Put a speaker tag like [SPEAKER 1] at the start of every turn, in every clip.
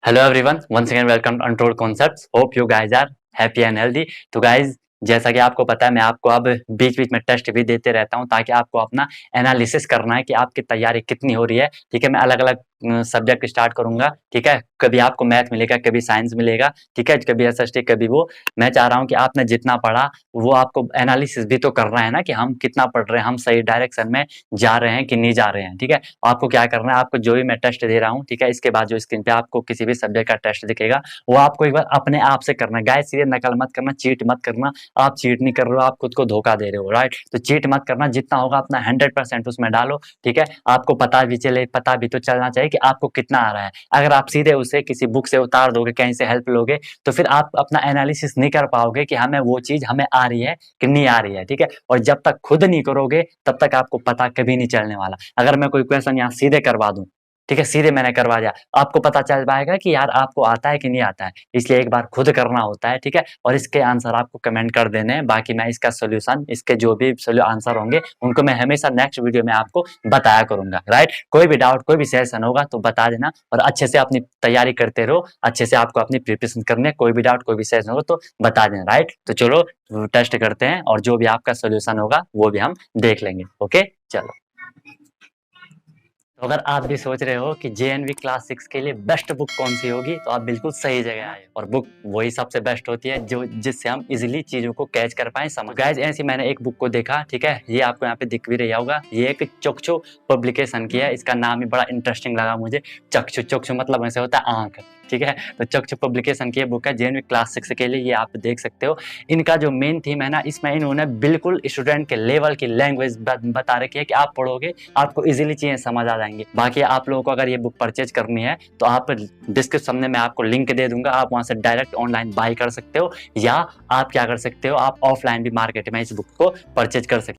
[SPEAKER 1] Hello everyone, once again welcome to Untold Concepts. Hope you guys are happy and healthy. तो guys, जैसा कि आपको पता है, मैं आपको अब बीच-बीच में टेस्ट भी देते रहता हूं ताकि आपको अपना एनालिसिस करना है कि आपकी तैयारी कितनी हो रही है। ठीक है, मैं अलग-अलग सब्जेक्ट स्टार्ट करूंगा। ठीक है, कभी आपको मैथ मिलेगा, कभी साइंस मिलेगा। ठीक है, कभी एसएसटी, कभी वो। मैं चाह रहा हूं कि आपने जितना पढ़ा वो आपको एनालिसिस भी तो करना है ना, कि हम कितना पढ़ रहे हैं, हम सही डायरेक्शन में जा रहे हैं कि नहीं जा रहे हैं। ठीक है, आपको क्या करना है, आपको जो भी मैं टेस्ट दे रहा हूँ, ठीक है, इसके बाद जो स्क्रीन पे आपको किसी भी सब्जेक्ट का टेस्ट दिखेगा वो आपको एक बार अपने आप से करना है। गाइस, सीधे नकल मत करना, चीट मत करना। आप चीट नहीं कर रहे हो, आप खुद को धोखा दे रहे हो, राइट? तो चीट मत करना, जितना होगा अपना 100% उसमें डालो। ठीक है, आपको पता भी तो चलना चाहिए कि आपको कितना आ रहा है। अगर आप सीधे उसे किसी बुक से उतार दोगे, कहीं से हेल्प लोगे, तो फिर आप अपना एनालिसिस नहीं कर पाओगे कि हमें वो चीज हमें आ रही है कि नहीं आ रही है। ठीक है, और जब तक खुद नहीं करोगे तब तक आपको पता कभी नहीं चलने वाला। अगर मैं कोई क्वेश्चन यहाँ सीधे करवा दूं, ठीक है, सीधे मैंने करवा दिया, आपको पता चल पाएगा कि यार आपको आता है कि नहीं आता है। इसलिए एक बार खुद करना होता है। ठीक है, और इसके आंसर आपको कमेंट कर देने हैं। बाकी मैं इसका सोल्यूशन, इसके जो भी आंसर होंगे उनको मैं हमेशा नेक्स्ट वीडियो में आपको बताया करूंगा, राइट? कोई भी डाउट, कोई भी सेशन होगा तो बता देना, और अच्छे से अपनी तैयारी करते रहो। अच्छे से आपको अपनी प्रिपरेशन करनी है। कोई भी डाउट, कोई भी सेशन होगा तो बता देना, राइट? तो चलो टेस्ट करते हैं, और जो भी आपका सोल्यूशन होगा वो भी हम देख लेंगे। ओके, चलो। तो अगर आप भी सोच रहे हो कि जेएनवी क्लास 6 के लिए बेस्ट बुक कौन सी होगी, तो आप बिल्कुल सही जगह आए हो। और बुक वही सबसे बेस्ट होती है जो जिससे हम इजीली चीजों को कैच कर पाए, समझ। गाइस, ऐसी मैंने एक बुक को देखा। ठीक है, ये आपको यहाँ पे दिख भी रहा होगा। ये एक चोक्चो पब्लिकेशन की है। इसका नाम ही बड़ा इंटरेस्टिंग लगा मुझे। चक्षु, चक्षु मतलब ऐसे होता है आंख। ठीक है, तो चक्षु पब्लिकेशन की बुक है जेएनवी क्लास 6 के लिए। ये आप देख सकते हो। इनका जो मेन थीम है ना, इसमें इन्होंने बिल्कुल स्टूडेंट के लेवल की लैंग्वेज बता रखी है कि आप पढ़ोगे आपको इजीली चीजें समझ आ जाएंगी। बाकी आप लोगों को अगर ये बुक परचेज करनी है तो आप डिस्क्रिप्शन में मैं आपको लिंक दे दूंगा। आप वहां से डायरेक्ट ऑनलाइन बाय कर सकते हो, या आप क्या कर सकते हो, आप ऑफलाइन भी मार्केट में इस बुक को परचेज कर सकते हो।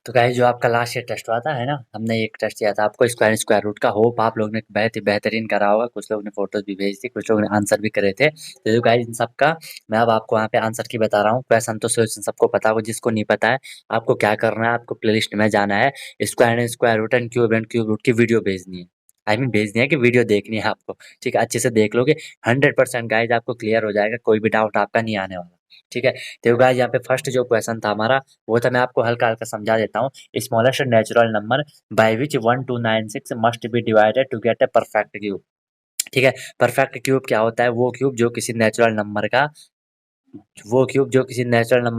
[SPEAKER 1] तो गाइस, जो आपका लास्ट ईयर टेस्ट हुआ था, है ना, हमने एक टेस्ट किया था आपको स्क्वायर स्क्वायर रूट का। होप आप लोगों ने बहुत ही बेहतरीन करा होगा। कुछ लोगों ने फोटोज भी भेजी थी, कुछ लोगों ने आंसर भी करे थे। तो जो गाइस, इन सबका मैं अब आपको यहाँ पे आंसर की बता रहा हूँ। क्वेश्चन तो सोल्यूशन सबको पता होगा। जिसको नहीं पता है, आपको क्या करना है, आपको प्लेलिस्ट में जाना है, square and square root and cube root की वीडियो भेजनी है। आई मीन भेजनी है कि वीडियो देखनी है आपको। ठीक है, अच्छे से देख लोगे 100% गाइज आपको क्लियर हो जाएगा। कोई भी डाउट आपका नहीं आने वाला। ठीक है, तो गाइज यहाँ पे फर्स्ट जो क्वेश्चन था हमारा, वो था, मैं आपको हल्का हल्का समझा देता हूँ। Smallest natural number by which 1296 must be divided to get a perfect cube. ठीक है, परफेक्ट क्यूब क्या होता है? वो क्यूब जो किसी नेचुरल नंबर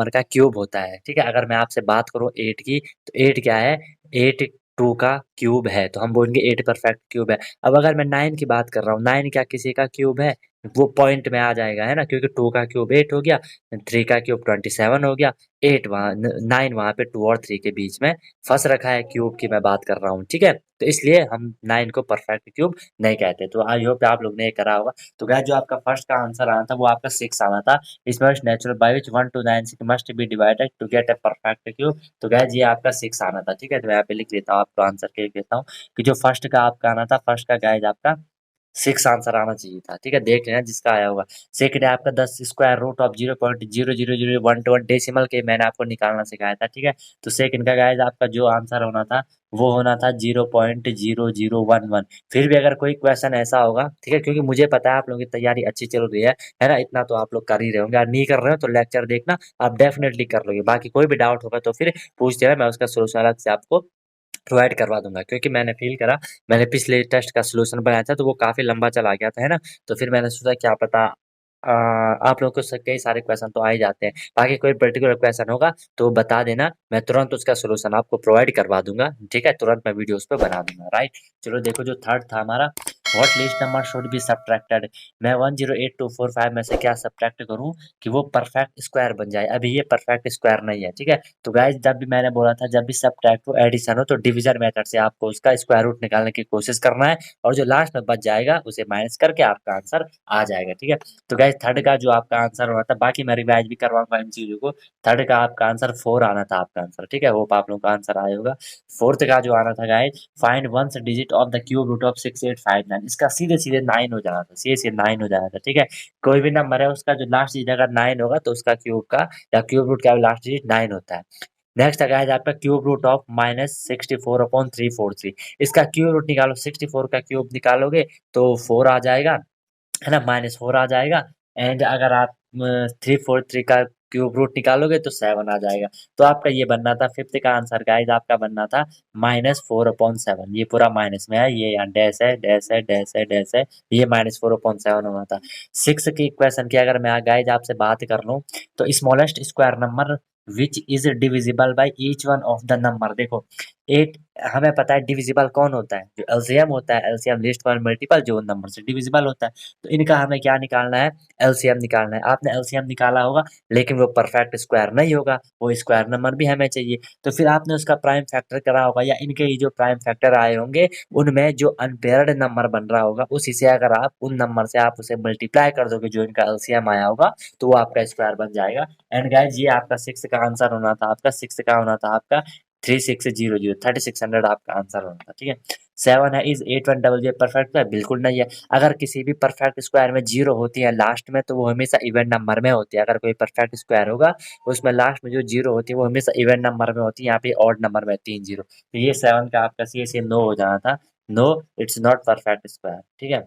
[SPEAKER 1] का क्यूब होता है। ठीक है, अगर मैं आपसे बात करूँ 8 की, तो 8 क्या है? 8 2 का क्यूब है, तो हम बोलेंगे 8 परफेक्ट क्यूब है। अब अगर मैं 9 की बात कर रहा हूँ, 9 क्या किसी का क्यूब है? वो पॉइंट में आ जाएगा, है ना, क्योंकि 2 का क्यूब 8 हो गया, 3 का क्यूब 27 हो गया, 8 वहाँ 9 वहाँ पे 2 और 3 के बीच में फंस रखा है, क्यूब की मैं बात कर रहा हूँ। ठीक है, तो इसलिए हम 9 को परफेक्ट क्यूब नहीं कहते। तो आई होप आप लोग ने ये करा होगा। तो गाइस, जो आपका फर्स्ट का आंसर आना था वो आपका 6 आना था। इसमें natural by which 1296 must be divided to get a perfect cube. तो गाइस, ये आपका 6 आना था। ठीक है, तो मैं यहाँ पे लिख देता हूँ, आपको आंसर के लिख देता हूँ कि जो फर्स्ट का आपका आना था, फर्स्ट का गाइस आपका 6 आंसर आना चाहिए था। ठीक है, देख लेना जिसका आया होगा। सेकंड है आपका 10 स्क्वायर रूट ऑफ 0.00001 डेसिमल के मैंने आपको निकालना सिखाया था। ठीक है, तो सेकंड का गाइस आपका जो आंसर होना था वो होना था 0.0011। फिर भी अगर कोई क्वेश्चन ऐसा होगा, ठीक है, क्योंकि मुझे पता है आप लोगों की तैयारी अच्छी चल रही है ना, इतना तो आप लोग कर ही रहे होंगे। अगर नहीं कर रहे हो तो लेक्चर देखना, आप डेफिनेटली कर लोगे। बाकी कोई भी डाउट होगा तो फिर पूछ देना, मैं उसका सोल्यूशन अलग से आपको प्रोवाइड करवा दूंगा। क्योंकि मैंने फील करा, मैंने पिछले टेस्ट का सॉल्यूशन बनाया था तो वो काफ़ी लंबा चला गया था, है ना? तो फिर मैंने सोचा क्या पता आप लोगों को कई सारे क्वेश्चन तो आ ही जाते हैं। बाकी कोई पर्टिकुलर क्वेश्चन होगा तो बता देना, मैं तुरंत उसका सॉल्यूशन आपको प्रोवाइड करवा दूंगा। ठीक है, तुरंत मैं वीडियो उस पर बना दूंगा, राइट? चलो देखो, जो थर्ड था हमारा, what least number should be subtracted. मैं 108245 में से क्या सब्ट्रैक्ट करूं कि वो परफेक्ट स्क्वायर बन जाए। अभी ये परफेक्ट स्क्वायर नहीं है। ठीक है, तो गाइस, जब भी मैंने बोला था, जब भी सब्ट्रैक्ट हो, एडिशन हो, तो डिवीजन मेथड से आपको उसका स्क्वायर रूट निकालने की कोशिश करना है, और जो लास्ट में बच जाएगा उसे माइनस करके आपका आंसर आ जाएगा। ठीक है, तो गाइस, थर्ड का जो आपका आंसर होना था, बाकी मैं रिवाइज भी करवाऊंगा इन चीजों को। थर्ड का आपका आंसर 4 आना था आपका आंसर। ठीक है, होप आप लोगों का आंसर आया होगा। फोर्थ का जो आना था guys, find ones digit of the cube root of 6859। इसका सीधे सीधे 9 हो जाना था, सीधे सीधे 9 हो जाना था। ठीक है, कोई भी नंबर है उसका जो लास्ट डिजिट अगर 9 होगा तो उसका क्यूब का या क्यूब रूट का लास्ट डिजिट 9 होता है। नेक्स्ट है गाइस आपका क्यूब रूट ऑफ -64/343। इसका क्यूब रूट निकालो, 64 का क्यूब निकालोगे तो 4 आ जाएगा, है ना, -4 आ जाएगा। एंड अगर आप 343 का क्यूब रूट निकालोगे तो 7 आ जाएगा। तो आपका ये बनना था फिफ्थ का आंसर गाइस, आपका बनना था -4/7। ये पूरा माइनस में है, ये यहाँ डैश है, डैश है, डैश है, डैश है, ये -4/7 होना था। सिक्स की क्वेश्चन की अगर मैं गाइस आपसे बात कर लूँ, तो smallest square number which is divisible by each one of the number. देखो 8 हमें पता है डिविजिबल कौन होता है, जो एलसीएम होता है, एलसीएम लीस्ट स्क्वायर मल्टीपल जो नंबर से डिविजिबल होता है। तो इनका हमें क्या निकालना है, एलसीएम निकालना है। आपने एलसीएम निकाला होगा, लेकिन वो परफेक्ट स्क्वायर नहीं होगा, वो स्क्वायर नंबर भी हमें चाहिए। तो फिर आपने उसका प्राइम फैक्टर करा होगा, या इनके ये जो प्राइम फैक्टर आए होंगे उनमें जो अनपेयर्ड नंबर बन रहा होगा उसी से अगर आप उन नंबर से आप उसे मल्टीप्लाई कर दोगे जो इनका एलसीएम आया होगा, तो वो आपका स्क्वायर बन जाएगा। एंड गाइज ये आपका सिक्स का आंसर होना था, आपका सिक्स का होना था आपका 3600, 3600 आपका आंसर होना था, ठीक है। सेवन है, इज 8100 परफेक्ट है, बिल्कुल नहीं है। अगर किसी भी परफेक्ट स्क्वायर में जीरो होती है लास्ट में, तो वो हमेशा इवन नंबर में होती है। अगर कोई परफेक्ट स्क्वायर होगा उसमें लास्ट में जो जीरो होती है वो हमेशा इवन नंबर में होती है, यहाँ पे ऑड नंबर में 3 जीरो। तो ये सेवन का आपका सी से नो हो जाना था, no, it's not perfect square, ठीक है।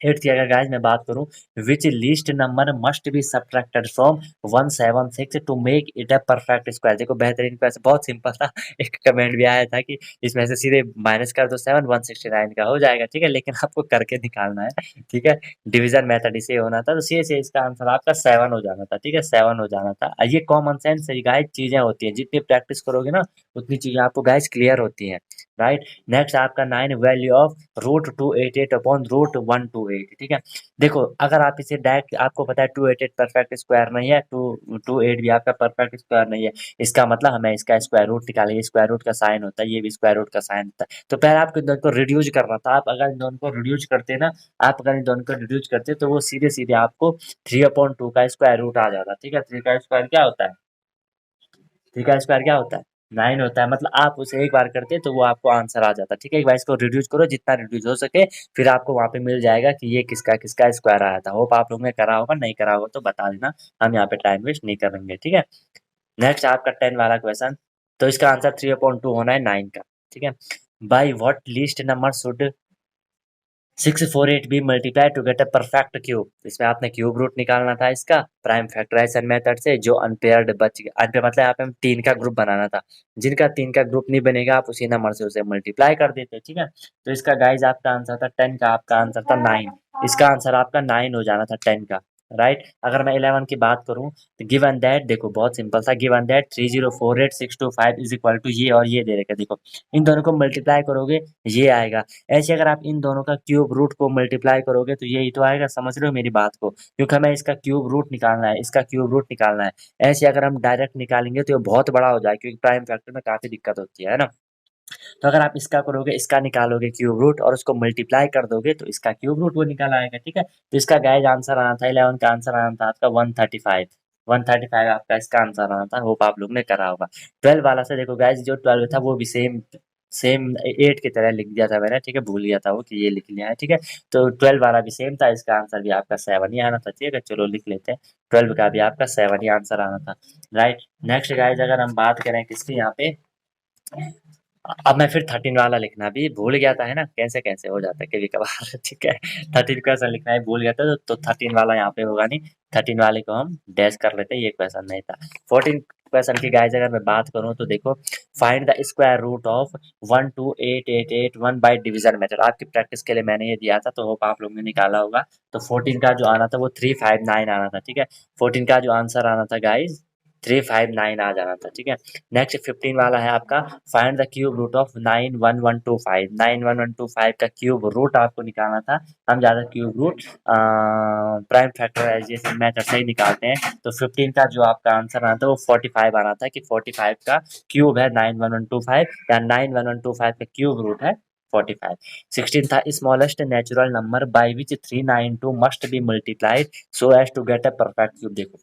[SPEAKER 1] एट्थ की अगर गाइस मैं बात करूं, which least number must be subtracted from 176 to make it a perfect square. देखो बेहतरीन क्वेश्चन, बहुत सिंपल था। एक कमेंट भी आया था कि इसमें से सीधे माइनस कर दो 7, 169 का हो जाएगा, ठीक है, लेकिन आपको करके निकालना है, ठीक है। डिवीजन मेथड इसे होना था, तो सी से इसका आंसर आपका 7 हो जाना था, ठीक है, 7 हो जाना था। ये कॉमन सेंस से गाइस चीजें होती हैं, जितनी प्रैक्टिस करोगे ना उतनी चीजें आपको गाइस क्लियर होती हैं, राइट। नेक्स्ट आपका 9 वैल्यू ऑफ √288 अपॉन √128, ठीक है। देखो अगर आप इसे डायरेक्ट, आपको पता है 288 परफेक्ट स्क्वायर नहीं है, 228 भी आपका परफेक्ट स्क्वायर नहीं है, इसका मतलब हमें इसका स्क्वायर रूट निकालेंगे। स्क्वायर रूट का साइन होता है, ये भी स्क्वायर रूट का साइन होता है। तो पहले आपको इन दोनों को रिड्यूस करना था। आप अगर इन दोनों को रिड्यूस करते ना, आप अगर इन दोनों को रिड्यूस करते तो वो सीधे सीधे आपको 3/2 का स्क्वायर रूट आ जाता, ठीक है। 3 का स्क्वायर क्या होता है, 3 का स्क्वायर क्या होता है, 9 होता है। मतलब आप उसे एक बार करते तो वो आपको आंसर आ जाता, ठीक है। एक बार इसको रिड्यूस करो जितना रिड्यूस हो सके, फिर आपको वहाँ पे मिल जाएगा कि ये किसका किसका स्क्वायर आया था। होप आप लोगों ने करा होगा, नहीं करा होगा तो बता देना, हम यहाँ पे टाइम वेस्ट नहीं करेंगे, ठीक है। नेक्स्ट आपका 10 वाला क्वेश्चन, तो इसका आंसर 3/2 होना है 9 का, ठीक है। By what least number should 648 be multiply to get a perfect cube. इसमें आपने क्यूब रूट निकालना था इसका प्राइम फैक्टराइजेशन मेथड से, जो अनपेयर्ड बच गया। अनपेयर मतलब यहाँ पे हम 3 का ग्रुप बनाना था, जिनका 3 का ग्रुप नहीं बनेगा आप उसी नंबर से उसे मल्टीप्लाई कर देते, ठीक है। तो इसका गाइज आपका आंसर था 10 का, आपका आंसर था 9। इसका आंसर आपका 9 हो जाना था 10 का, राइट। अगर मैं 11 की बात करूं, तो गिवन दैट, देखो बहुत सिंपल था, given that 3048625 is equal to ये और ये दे रखा, देखो इन दोनों को मल्टीप्लाई करोगे ये आएगा। ऐसे अगर आप इन दोनों का क्यूब रूट को मल्टीप्लाई करोगे तो यही तो आएगा, समझ रहे हो मेरी बात को, क्योंकि हमें इसका क्यूब रूट निकालना है, इसका क्यूब रूट निकालना है। ऐसे अगर हम डायरेक्ट निकालेंगे तो ये बहुत बड़ा हो जाएगा, क्योंकि प्राइम फैक्टर में काफी दिक्कत होती है ना। तो अगर आप इसका करोगे, इसका निकालोगे क्यूब रूट और उसको मल्टीप्लाई कर दोगे तो इसका क्यूब रूट वो निकल आएगा, ठीक है। तो इसका गाइज आंसर आना था, 11 का आंसर आना था आपका 135, 135 आपका इसका आंसर आना था। होप आप लोग ने करा होगा। 12 वाला से देखो गाइज, जो 12 था वो भी सेम सेम 8 की तरह लिख दिया था मैंने, ठीक है, भूल गया था वो कि ये लिख लिया है, ठीक है। तो 12 वाला भी सेम था, इसका आंसर भी आपका 7 ही आना था, ठीक है, चलो लिख लेते हैं। 12 का भी आपका 7 ही आंसर आना था, राइट। नेक्स्ट गाइज अगर हम बात करें किसकी, यहाँ पे अब मैं फिर 13 वाला लिखना भी भूल गया था, है ना, कैसे कैसे हो जाता है कभी कभार। ठीक है, 13 क्वेश्चन लिखना है भूल गया था, तो 13 वाला यहाँ पे होगा नहीं, 13 वाले को हम डैश कर लेते हैं, ये क्वेश्चन नहीं था। 14 क्वेश्चन की गाइस अगर मैं बात करूँ तो देखो, find the square root of 12888 by division method. आपकी प्रैक्टिस के लिए मैंने ये दिया था, तो होप आप लोगों ने निकाला होगा। तो 14 का जो आना था वो 359 आना था, ठीक है। 14 का जो आंसर आना था गाइज 359 आ जाना था, ठीक है। नेक्स्ट 15 वाला है आपका, find the cube root of 91125। 91125 का क्यूब रूट आपको निकालना था। हम ज़्यादा cube root prime factorization method से ही निकालते हैं। तो 15 का जो आपका आंसर आना था वो 45 आना था, कि 45 का क्यूब है 91125, या 91125 का क्यूब रूट है 45। 16 था, smallest natural number by which 392 must be multiplied so as to get a perfect cube. देखो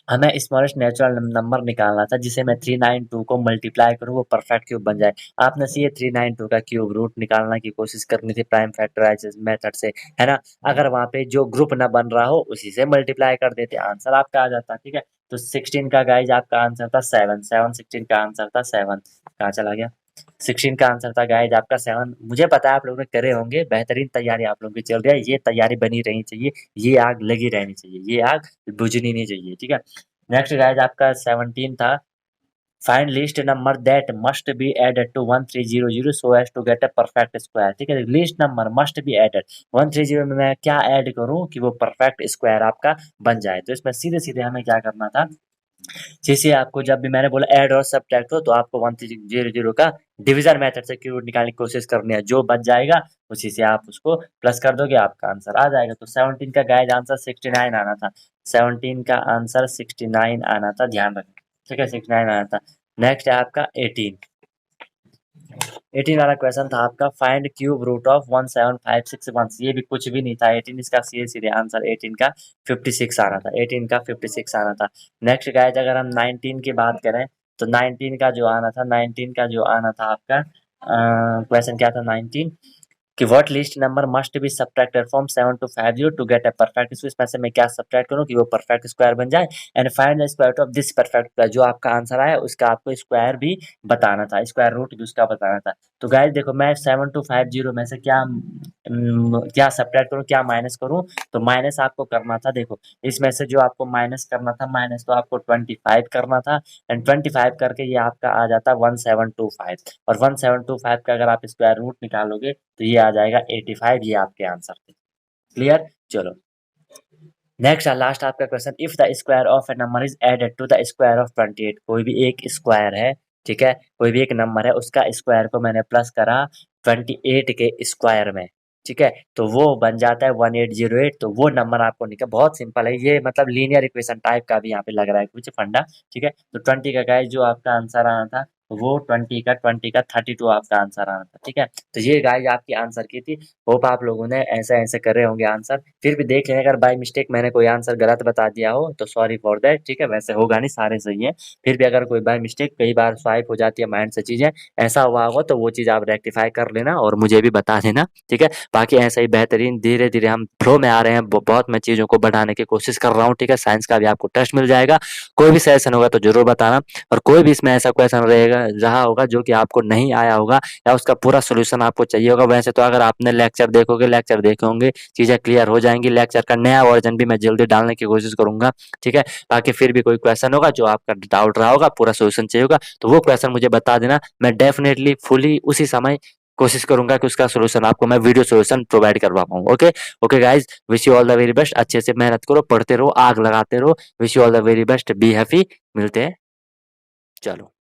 [SPEAKER 1] हमें स्मॉलेस्ट नेचुरल नंबर निकालना था, जिसे मैं 392 को मल्टीप्लाई करूँ वो परफेक्ट क्यूब बन जाए। आपने सी 392 का क्यूब रूट निकालने की कोशिश करनी थी प्राइम फैक्टराइजेशन मेथड से, है ना। अगर वहाँ पे जो ग्रुप ना बन रहा हो उसी से मल्टीप्लाई कर देते, आंसर आपका आ जाता, ठीक है। तो 16 का गाइज आपका आंसर था 7, 16 का आंसर था 7। कहाँ चला गया? 16 का आंसर था गाइज आपका 7। मुझे पता है आप लोगों ने करे होंगे, बेहतरीन तैयारी आप लोगों की चल रही है, ये तैयारी बनी रहनी चाहिए, ये आग लगी रहनी चाहिए, ये आग बुझनी नहीं चाहिए, ठीक है। नेक्स्ट गाइज आपका 17 था, find least number that must be added to 1300 so as to get a perfect square, ठीक है। Least number must be added 130 में मैं क्या ऐड करूं कि वो परफेक्ट स्क्वायर आपका बन जाए। तो इसमें सीधे सीधे हमें क्या करना था, जैसे आपको जब भी मैंने बोला ऐड और सब्ट्रैक्ट हो, तो आपको 1300 का डिवीजन मेथड से क्यूब निकालने की कोशिश करनी है, जो बच जाएगा उसी से आप उसको प्लस कर दोगे, आपका आंसर आ जाएगा। तो 17 का गाइड आंसर 69 आना था, 17 का आंसर 69 आना था, ध्यान रखें, ठीक है, 69 आना था। नेक्स्ट है आपका 18, 18 वाला क्वेश्चन था आपका, फाइंड क्यूब रूट ऑफ 17561, ये भी कुछ भी नहीं था 18, इसका सीधे सीधे आंसर 18 का 56 आना था, 18 का 56 आना था। नेक्स्ट गाइज अगर हम 19 की बात करें, तो 19 का जो आना था, 19 का जो आना था आपका क्वेश्चन क्या था 19, कि what least number must be subtracted from 7250 to get a perfect square, इसमें से मैं क्या सब्ट्रैक्ट करूं कि वो परफेक्ट स्क्वायर बन जाए, and find the square root of this perfect square, जो आपका आंसर आया उसका आपको स्क्वायर भी बताना था, स्क्वायर रूट भी उसका बताना था। तो गाइस देखो मैं 7250 में से क्या क्या सब्ट्रैक्ट करूं, क्या माइनस करूं, तो माइनस आपको करना था, देखो इसमें से जो आपको माइनस करना था, माइनस तो आपको 25 करना था, एंड 25 करके ये आपका आ जाता 1725, और 1725 का अगर आप स्क्वायर रूट निकालोगे तो ये आ जाएगा 85, ये आपके आंसर थे। क्लियर? चलो नेक्स्ट लास्ट आपका question, if the square of a number is added to the square of 28, कोई भी एक स्क्वायर है, ठीक है, कोई भी एक नंबर है उसका स्क्वायर को मैंने प्लस करा 28 के स्क्वायर में, ठीक है, तो वो बन जाता है 1808, तो वो नंबर आपको निकल, बहुत सिंपल है ये, मतलब लीनियर इक्वेशन टाइप का भी यहाँ पे लग रहा है कुछ फंडा, ठीक है। तो 20 का गाइस जो आपका आंसर आना था, वो 20 का 32 आपका आंसर आना था, ठीक है। तो ये गाइस आपकी आंसर की थी, होप आप लोगों ने ऐसे ऐसे कर रहे होंगे आंसर, फिर भी देख लें अगर बाय मिस्टेक मैंने कोई आंसर गलत बता दिया हो तो सॉरी फॉर दैट, ठीक है, वैसे होगा नहीं, सारे सही है, फिर भी अगर कोई बाय मिस्टेक कई बार स्वाइप हो जाती है माइंड से चीजें, ऐसा हुआ होगा तो वो चीज आप रेक्टिफाई कर लेना और मुझे भी बता देना, ठीक है। बाकी ऐसा ही बेहतरीन धीरे धीरे हम फ्लो में आ रहे हैं, बहुत मैं चीजों को बढ़ाने की कोशिश कर रहा हूँ, ठीक है। साइंस का भी आपको टेस्ट मिल जाएगा, कोई भी सजेशन होगा तो जरूर बताना, और कोई भी इसमें ऐसा क्वेश्चन रहेगा रहा होगा जो कि आपको नहीं आया होगा या उसका पूरा सोल्यूशन आपको चाहिए होगा, वैसे तो अगर आपने लेक्चर देखोगे, लेक्चर देखे होंगे, चीजें क्लियर हो जाएंगी, लेक्चर का नया वर्जन भी मैं जल्दी डालने की कोशिश करूंगा, ठीक है। बाकी फिर भी कोई क्वेश्चन होगा जो आपका डाउट रहा होगा, पूरा सोल्यूशन चाहिए होगा, तो वो क्वेश्चन मुझे बता देना, मैं डेफिनेटली फुली उसी समय कोशिश करूंगा कि उसका सोल्यूशन आपको मैं वीडियो सोल्यूशन प्रोवाइड करवा पाऊँ। Okay okay guys, wish you all the very best, अच्छे से मेहनत करो, पढ़ते रहो, आग लगाते रहो, wish you all the very best, be happy, मिलते हैं, चलो।